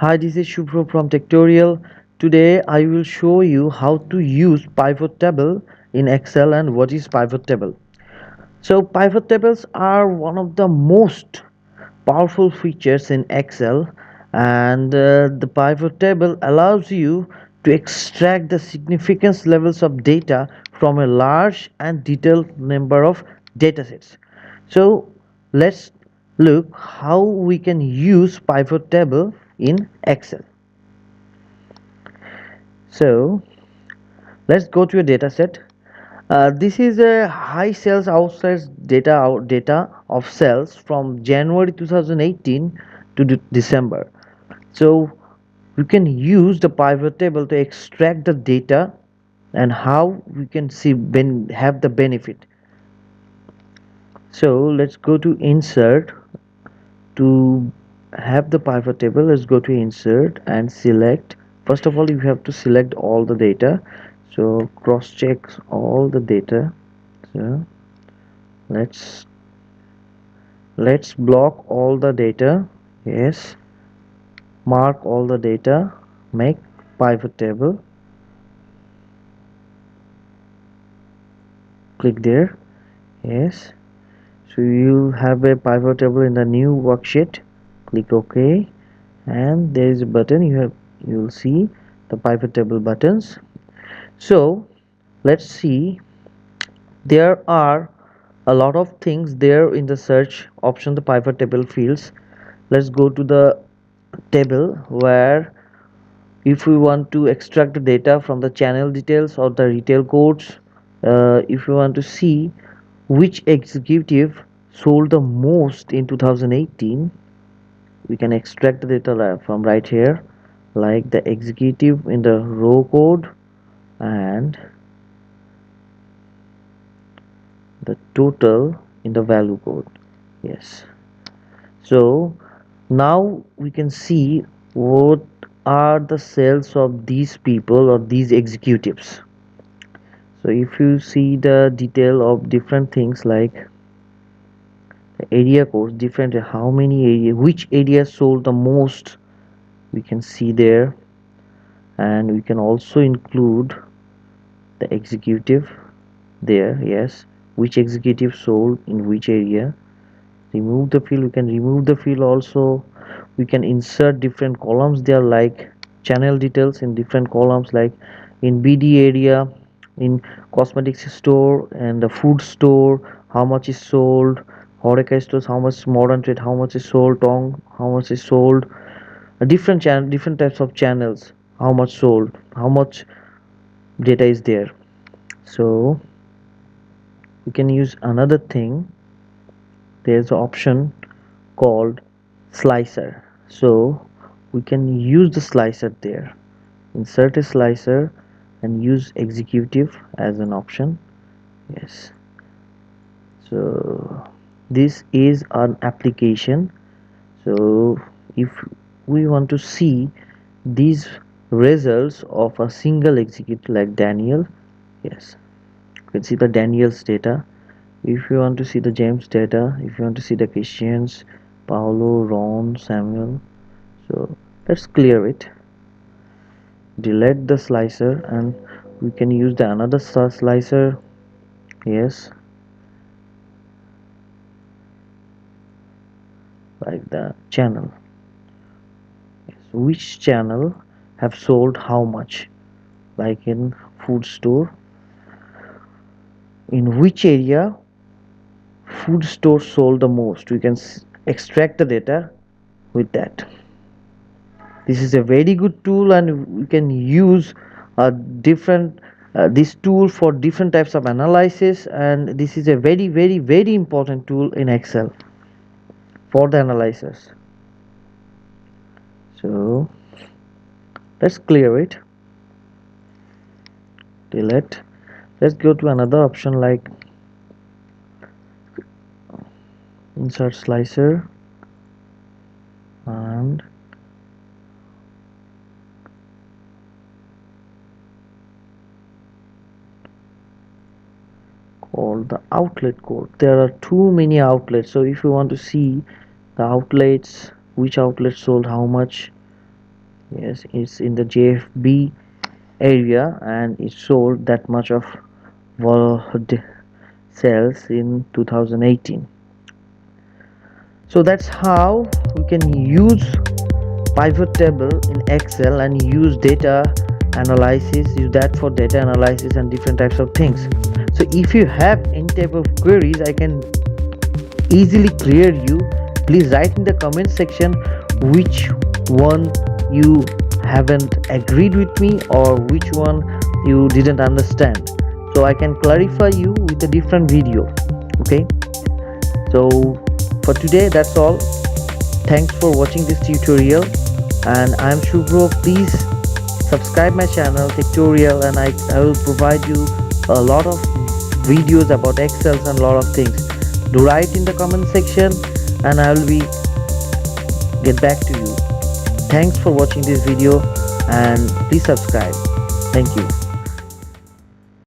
Hi, this is Shuvro from TechTorial. Today I will show you how to use pivot table in Excel and what is pivot table. So pivot tables are one of the most powerful features in Excel, and the pivot table allows you to extract the significance levels of data from a large and detailed number of datasets. So let's look how we can use pivot table in Excel. So let's go to a data set. This is a high sales outside data of sales from January 2018 to December. So we can use the pivot table to extract the data and how we can see have the benefit. So let's go to insert. To have the pivot table, let's go to insert and select. First of all, you have to select all the data, so cross check all the data. So let's block all the data. Yes, mark all the data, make pivot table, click there. Yes, so you have a pivot table in the new worksheet. Click OK, and there is a button. You will see the pivot table buttons. So let's see, there are a lot of things there in the search option, the pivot table fields. Let's go to the table where if we want to extract the data from the channel details or the retail codes, if you want to see which executive sold the most in 2018, we can extract the data from right here, like the executive in the row code and the total in the value code. Yes, so now we can see what are the sales of these people or these executives. So if you see the detail of different things like the area codes, different how many area, which area sold the most, we can see there. And we can also include the executive there. Yes, which executive sold in which area. Remove the field, we can remove the field also. We can insert different columns there, like channel details in different columns, like in BD area, in cosmetics store and the food store, how much is sold. Horeca stores, how much. Modern trade, how much is sold. Tong, how much is sold. Different channel, different types of channels, how much sold, how much data is there. So we can use another thing. There's an option called slicer, so we can use the slicer there. Insert a slicer and use executive as an option. Yes, so this is an application. So if we want to see these results of a single executive like Daniel, yes, you can see the Daniel's data. If you want to see the James data, if you want to see the Christians, Paulo, Ron, Samuel, so let's clear it, delete the slicer, and we can use the another slicer. Yes, like the channel. Yes, which channel have sold how much, like in food store, in which area food store sold the most. We can extract the data with that. This is a very good tool, and we can use different this tool for different types of analysis, and this is a very important tool in Excel for the analysis. So let's clear it, delete. Let's go to another option like insert slicer and call the outlet code. There are too many outlets, so if you want to see the outlets, which outlet sold how much, Yes, it's in the JFB area and it sold that much of cells in 2018. So that's how we can use pivot table in Excel and use data analysis, use that for data analysis and different types of things. So if you have any type of queries, I can easily clear you. Please write in the comment section which one you haven't agreed with me or which one you didn't understand, so I can clarify you with a different video. Okay, so for today that's all. Thanks for watching this tutorial, and I'm Shuvro. Please subscribe my channel TechTorial, and I will provide you a lot of videos about Excel and a lot of things. Do write in the comment section and I will be get back to you. Thanks for watching this video and please subscribe. Thank you.